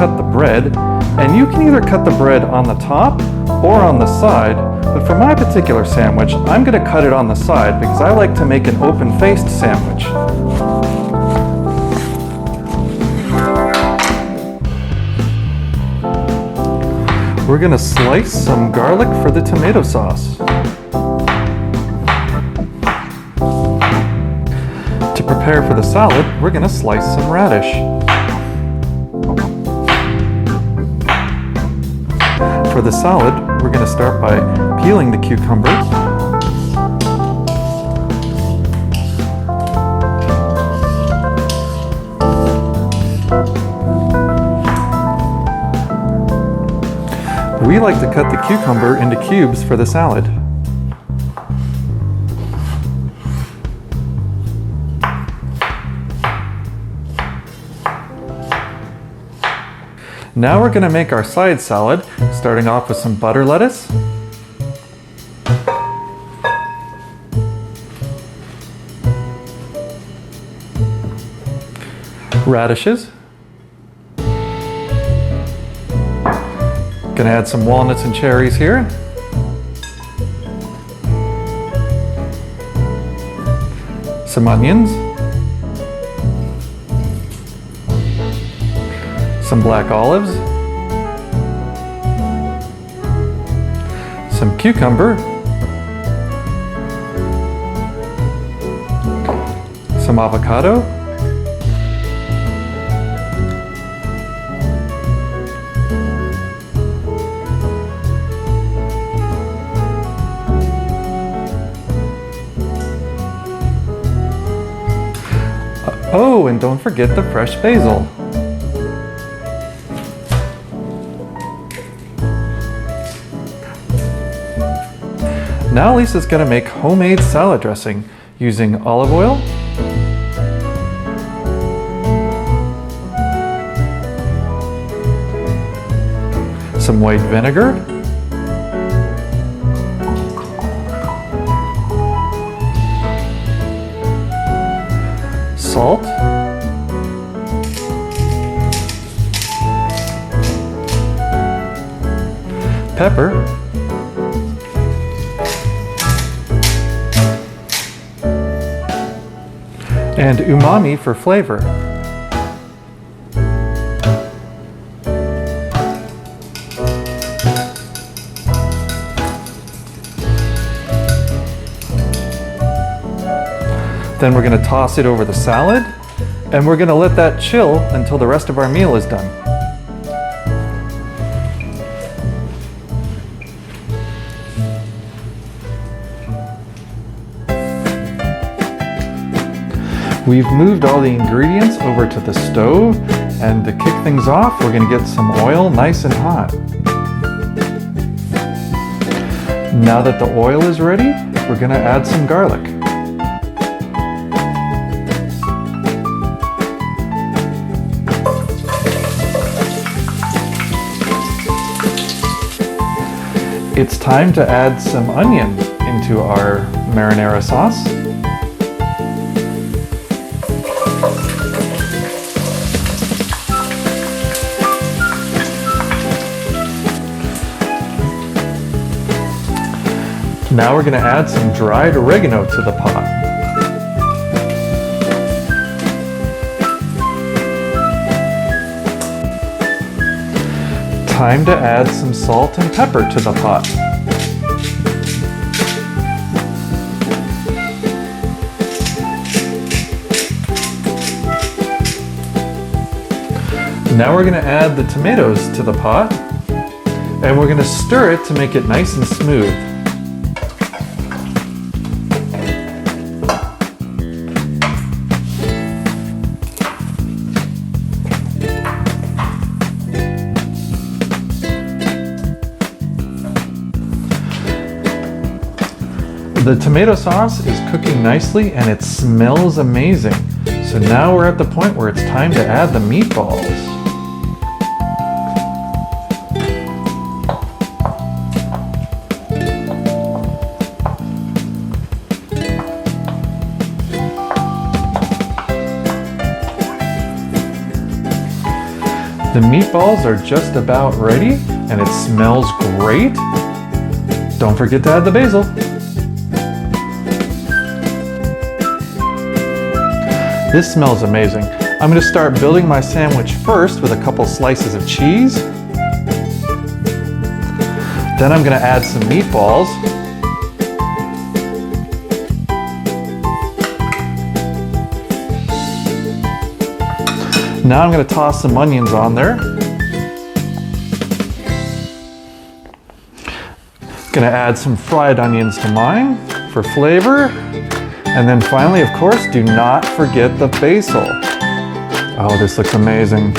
Cut the bread, and you can either cut the bread on the top or on the side, but for my particular sandwich, I'm going to cut it on the side because I like to make an open-faced sandwich. We're going to slice some garlic for the tomato sauce. To prepare for the salad, we're going to slice some radish. For the salad, we're going to start by peeling the cucumbers. We like to cut the cucumber into cubes for the salad. Now we're going to make our side salad, starting off with some butter lettuce, radishes, going to add some walnuts and cherries here, some onions, some black olives, some cucumber, some avocado, oh, and don't forget the fresh basil. Now Lisa's going to make homemade salad dressing using olive oil, some white vinegar, salt, pepper, and umami for flavor. Then we're going to toss it over the salad, and we're going to let that chill until the rest of our meal is done. We've moved all the ingredients over to the stove, and to kick things off, we're going to get some oil nice and hot. Now that the oil is ready, we're going to add some garlic. It's time to add some onion into our marinara sauce. Now we're going to add some dried oregano to the pot. Time to add some salt and pepper to the pot. Now we're going to add the tomatoes to the pot, and we're going to stir it to make it nice and smooth. The tomato sauce is cooking nicely and it smells amazing. So now we're at the point where it's time to add the meatballs. The meatballs are just about ready and it smells great. Don't forget to add the basil. This smells amazing. I'm going to start building my sandwich first with a couple slices of cheese. Then I'm going to add some meatballs. Now I'm going to toss some onions on there. Going to add some fried onions to mine for flavor. And then finally, of course, do not forget the basil. Oh, this looks amazing.